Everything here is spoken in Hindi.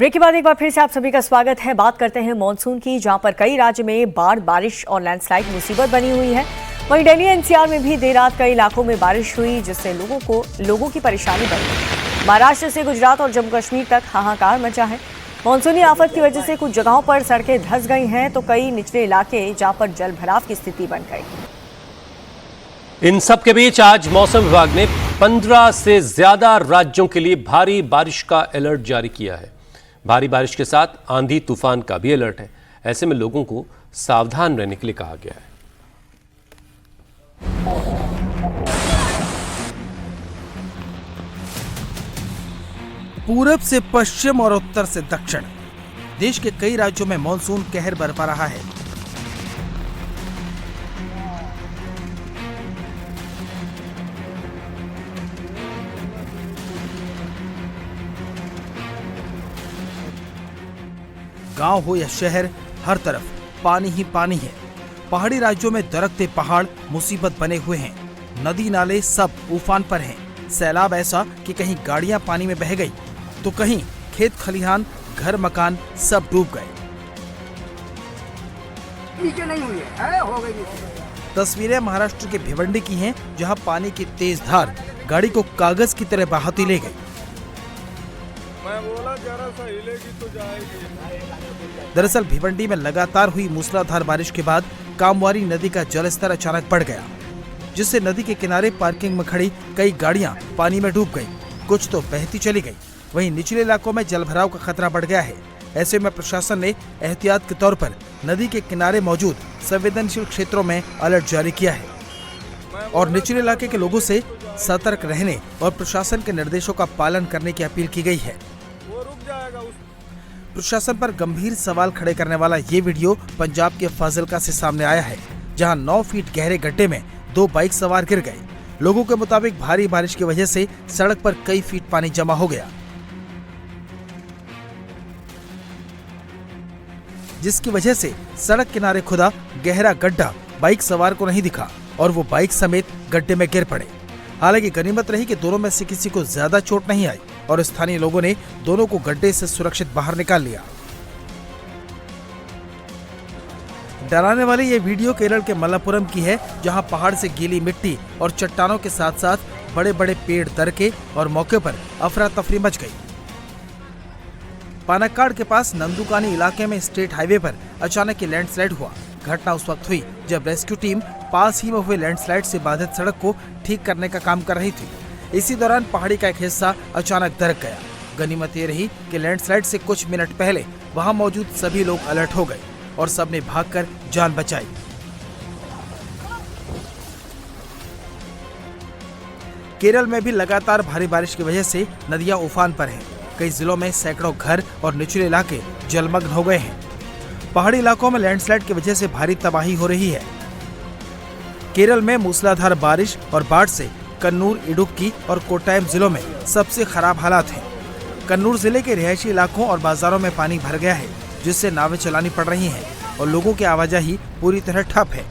ब्रेक के बाद एक बार फिर से आप सभी का स्वागत है। बात करते हैं मानसून की, जहां पर कई राज्य में बाढ़, बारिश और लैंडस्लाइड मुसीबत बनी हुई है। वहीं दिल्ली एनसीआर में भी देर रात कई इलाकों में बारिश हुई, जिससे लोगों की परेशानी बढ़ गई। महाराष्ट्र से गुजरात और जम्मू कश्मीर तक हाहाकार मचा है। मानसूनी आफत की वजह से कुछ जगहों पर सड़कें धंस गई हैं, तो कई निचले इलाके जहां पर जल भराव की स्थिति बन गई। इन सब के बीच आज मौसम विभाग ने 15 से ज्यादा राज्यों के लिए भारी बारिश का अलर्ट जारी किया है। भारी बारिश के साथ आंधी तूफान का भी अलर्ट है। ऐसे में लोगों को सावधान रहने के लिए कहा गया है। पूरब से पश्चिम और उत्तर से दक्षिण, देश के कई राज्यों में मॉनसून कहर बरपा रहा है। गांव हो या शहर, हर तरफ पानी ही पानी है। पहाड़ी राज्यों में दरकते पहाड़ मुसीबत बने हुए हैं। नदी नाले सब उफान पर हैं। सैलाब ऐसा कि कहीं गाड़ियां पानी में बह गई, तो कहीं खेत खलिहान, घर मकान सब डूब गए। तस्वीरें महाराष्ट्र के भिवंडी की हैं, जहां पानी की तेज धार गाड़ी को कागज की तरह बहाती ले गई। मैं बोला जरा सा हिलेगी तो जाएगी। दरअसल भिवंडी में लगातार हुई मूसलाधार बारिश के बाद कामवारी नदी का जलस्तर अचानक बढ़ गया, जिससे नदी के किनारे पार्किंग में खड़ी कई गाड़ियां पानी में डूब गई, कुछ तो बहती चली गई। वहीं निचले इलाकों में जलभराव का खतरा बढ़ गया है। ऐसे में प्रशासन ने एहतियात के तौर पर नदी के किनारे मौजूद संवेदनशील क्षेत्रों में अलर्ट जारी किया है और निचले इलाके के लोगों से सतर्क रहने और प्रशासन के निर्देशों का पालन करने की अपील की गई है। प्रशासन पर गंभीर सवाल खड़े करने वाला ये वीडियो पंजाब के फाजिलका से सामने आया है, जहां 9 फीट गहरे गड्ढे में 2 बाइक सवार गिर गए। लोगों के मुताबिक भारी बारिश की वजह से सड़क पर कई फीट पानी जमा हो गया, जिसकी वजह से सड़क किनारे खुदा गहरा गड्ढा बाइक सवार को नहीं दिखा और वो बाइक समेत गड्ढे में गिर पड़े। हालांकि गनीमत रही कि दोनों में से किसी को ज्यादा चोट नहीं आई और स्थानीय लोगों ने दोनों को गड्ढे से सुरक्षित बाहर निकाल लिया। डराने वाली ये वीडियो केरल के मलप्पुरम की है, जहां पहाड़ से गीली मिट्टी और चट्टानों के साथ साथ बड़े बड़े पेड़ दरके और मौके पर अफरा तफरी मच गई। पानक्काड के पास नंदुकानी इलाके में स्टेट हाईवे पर अचानक ही लैंडस्लाइड हुआ। घटना उस वक्त हुई जब रेस्क्यू टीम पास ही में हुए लैंडस्लाइड से बाधित सड़क को ठीक करने का काम कर रही थी। इसी दौरान पहाड़ी का एक हिस्सा अचानक दरक गया। गनीमत ये रही कि लैंडस्लाइड से कुछ मिनट पहले वहां मौजूद सभी लोग अलर्ट हो गए और सबने भागकर जान बचाई। केरल में भी लगातार भारी बारिश की वजह से नदियां उफान पर हैं। कई जिलों में सैकड़ों घर और निचले इलाके जलमग्न हो गए हैं। पहाड़ी इलाकों में लैंडस्लाइड की वजह से भारी तबाही हो रही है। केरल में मूसलाधार बारिश और बाढ़ से कन्नूर, इडुक्की और कोट्टायम जिलों में सबसे खराब हालात हैं। कन्नूर जिले के रिहायशी इलाकों और बाजारों में पानी भर गया है, जिससे नावें चलानी पड़ रही हैं और लोगों की आवाजाही पूरी तरह ठप है।